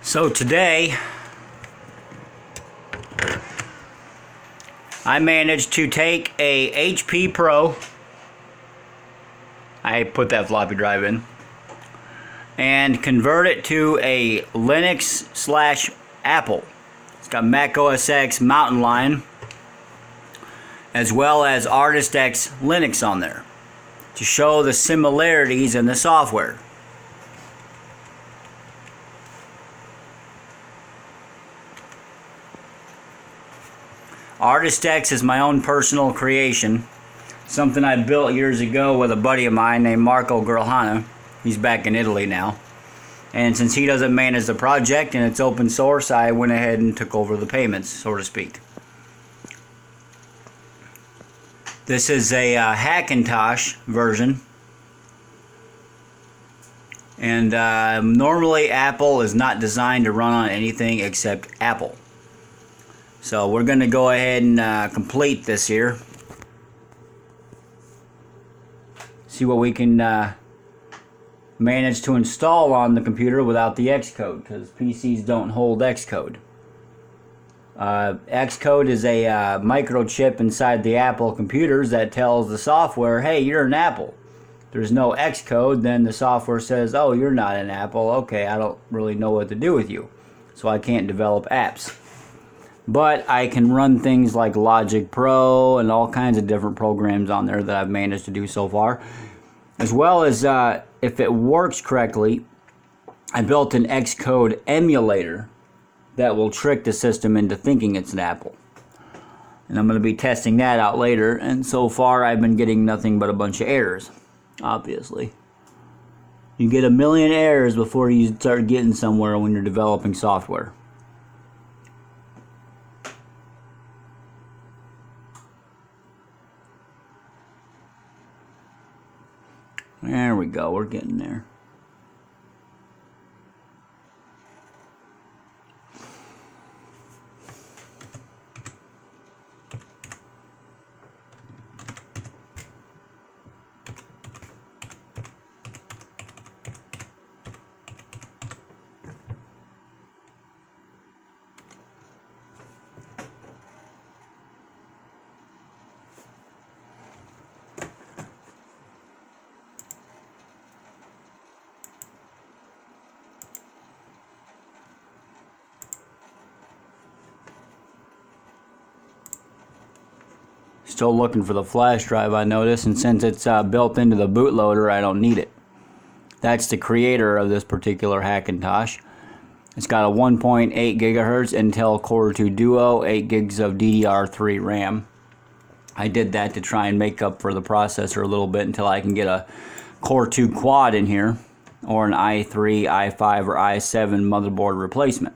So today I managed to take a HP Pro, I put that floppy drive in, and convert it to a Linux / Apple. It's got Mac OS X Mountain Lion as well as ArtistX Linux on there to show the similarities in the software. ArtistX is my own personal creation, something I built years ago with a buddy of mine named Marco Grillhana. He's back in Italy now, and since he doesn't manage the project and it's open source, I went ahead and took over the payments, so to speak. This is a Hackintosh version, and normally Apple is not designed to run on anything except Apple. So we're going to go ahead and complete this here. See what we can manage to install on the computer without the Xcode, because PCs don't hold Xcode. Xcode is a microchip inside the Apple computers that tells the software, hey, you're an Apple. If there's no Xcode, then the software says, oh, you're not an Apple. Okay, I don't really know what to do with you, so I can't develop apps. But I can run things like Logic Pro and all kinds of different programs on there that I've managed to do so far. As well as, if it works correctly, I built an Xcode emulator that will trick the system into thinking it's an Apple. And I'm going to be testing that out later, and so far I've been getting nothing but a bunch of errors, obviously. You get a million errors before you start getting somewhere when you're developing software. There we go, we're getting there. Still looking for the flash drive, I noticed, and since it's built into the bootloader, I don't need it. That's the creator of this particular Hackintosh. It's got a 1.8 gigahertz Intel Core 2 Duo, 8 gigs of DDR3 RAM. I did that to try and make up for the processor a little bit until I can get a Core 2 Quad in here, or an i3, i5, or i7 motherboard replacement.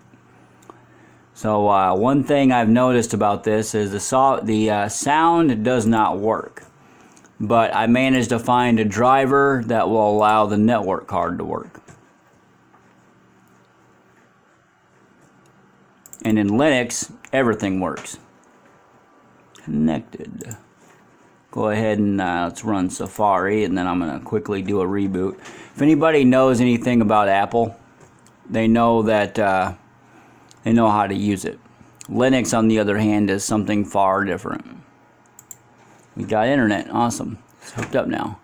So one thing I've noticed about this is the sound does not work, but I managed to find a driver that will allow the network card to work. And in Linux, everything works. Connected. Go ahead and let's run Safari, and then I'm going to quickly do a reboot. If anybody knows anything about Apple, they know that they know how to use it. Linux, on the other hand, is something far different. We got internet. Awesome. It's hooked up now.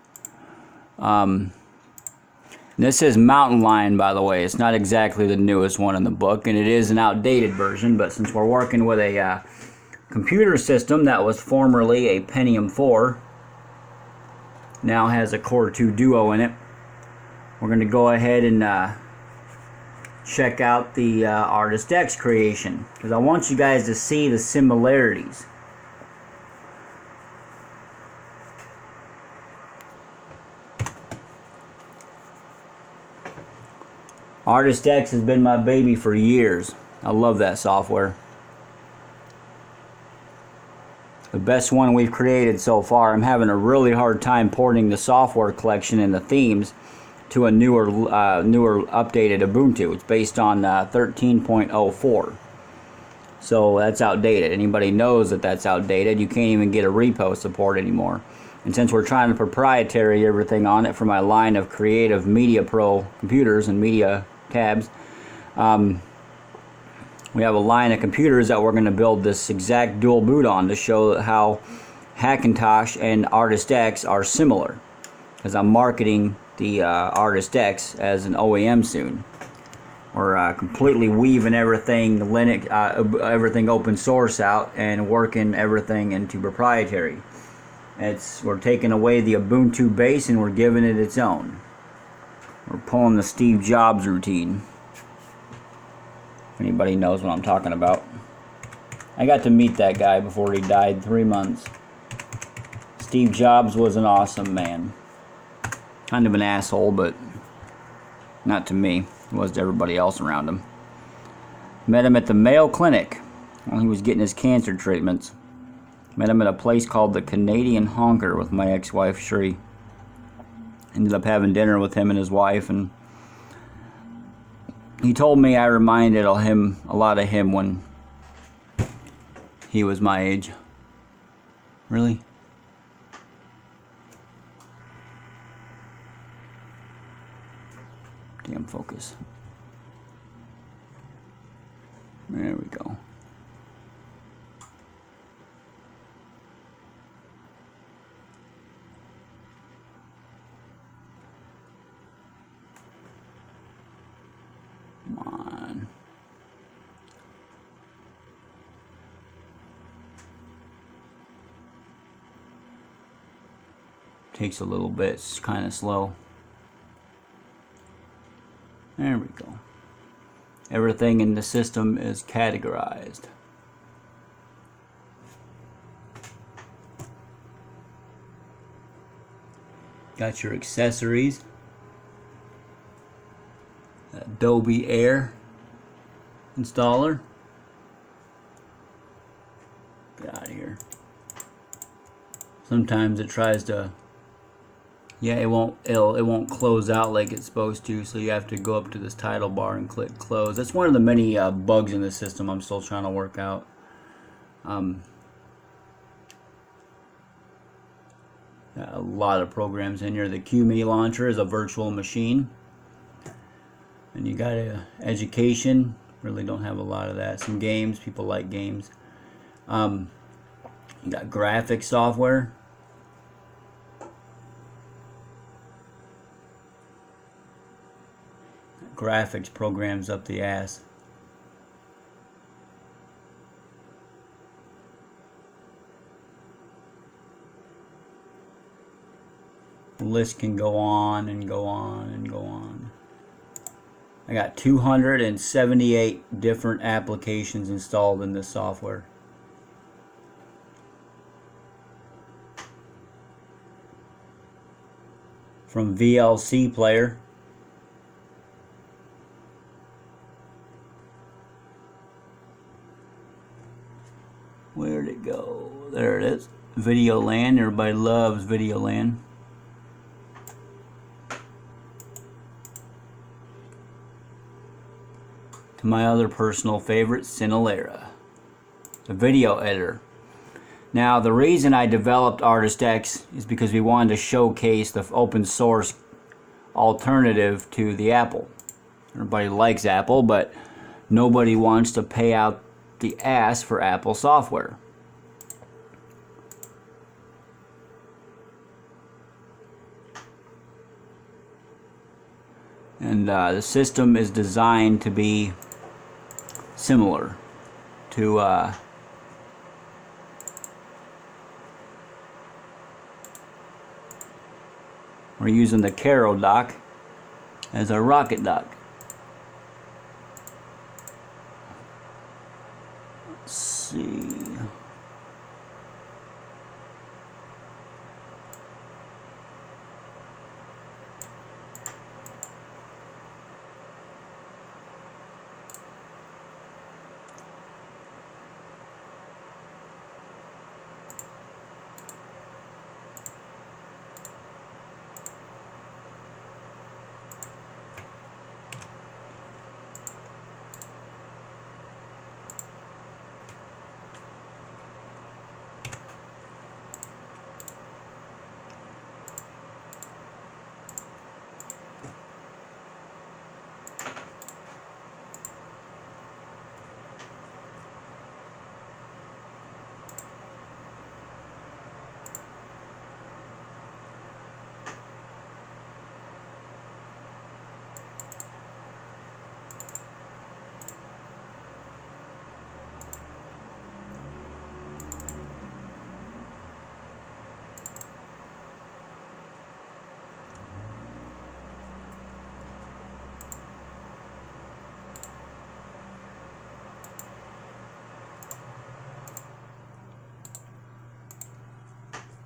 This is Mountain Lion, by the way. It's not exactly the newest one in the book, and it is an outdated version, but since we're working with a computer system that was formerly a Pentium 4, now has a Core 2 Duo in it, we're going to go ahead and check out the ArtistX creation, because I want you guys to see the similarities. ArtistX has been my baby for years. I love that software. The best one we've created so far. I'm having a really hard time porting the software collection and the themes to a newer updated Ubuntu. It's based on 13.04. So that's outdated. Anybody knows that that's outdated. You can't even get a repo support anymore. And since we're trying to proprietary everything on it for my line of creative Media Pro computers and media tabs, we have a line of computers that we're going to build this exact dual boot on to show how Hackintosh and ArtistX are similar, because I'm marketing the ArtistX as an OEM soon. We're completely weaving everything Linux, everything open source out, and working everything into proprietary. We're taking away the Ubuntu base and we're giving it its own. We're pulling the Steve Jobs routine. If anybody knows what I'm talking about. I got to meet that guy before he died, 3 months. Steve Jobs was an awesome man. Kind of an asshole, but not to me. He was to everybody else around him. Met him at the Mayo Clinic while he was getting his cancer treatments. Met him at a place called the Canadian Honker with my ex-wife, Sheree. Ended up having dinner with him and his wife, and he told me I reminded him a lot of him when he was my age. Really? Damn focus. There we go. Come on. Takes a little bit, it's kind of slow. There we go. Everything in the system is categorized. Got your accessories. Adobe Air installer. Get out of here. Sometimes it tries to, yeah, it won't close out like it's supposed to, so you have to go up to this title bar and click close. That's one of the many bugs in the system I'm still trying to work out. Got a lot of programs in here. The QMe launcher is a virtual machine. And you got education. Really don't have a lot of that. Some games. People like games. You got graphic software. Graphics programs up the ass. The list can go on and go on and go on. I got 278 different applications installed in this software. From VLC player. Where'd it go? There it is. Videoland. Everybody loves Videoland. To my other personal favorite, Cinelera, the video editor. Now, the reason I developed ArtistX is because we wanted to showcase the open source alternative to the Apple. Everybody likes Apple, but nobody wants to pay out the ass for Apple software. And the system is designed to be similar to we're using the Caro dock as our rocket dock. Let's see.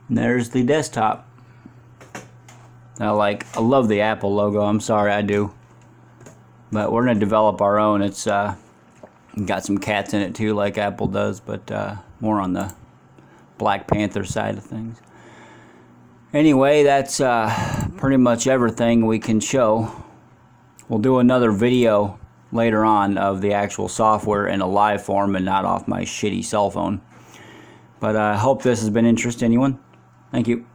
And there's the desktop. I love the Apple logo. I'm sorry, I do. But we're gonna develop our own. It's got some cats in it too, like Apple does, but more on the Black Panther side of things. Anyway, that's pretty much everything we can show. We'll do another video later on of the actual software in a live form and not off my shitty cell phone. But I hope this has been interesting to anyone. Thank you.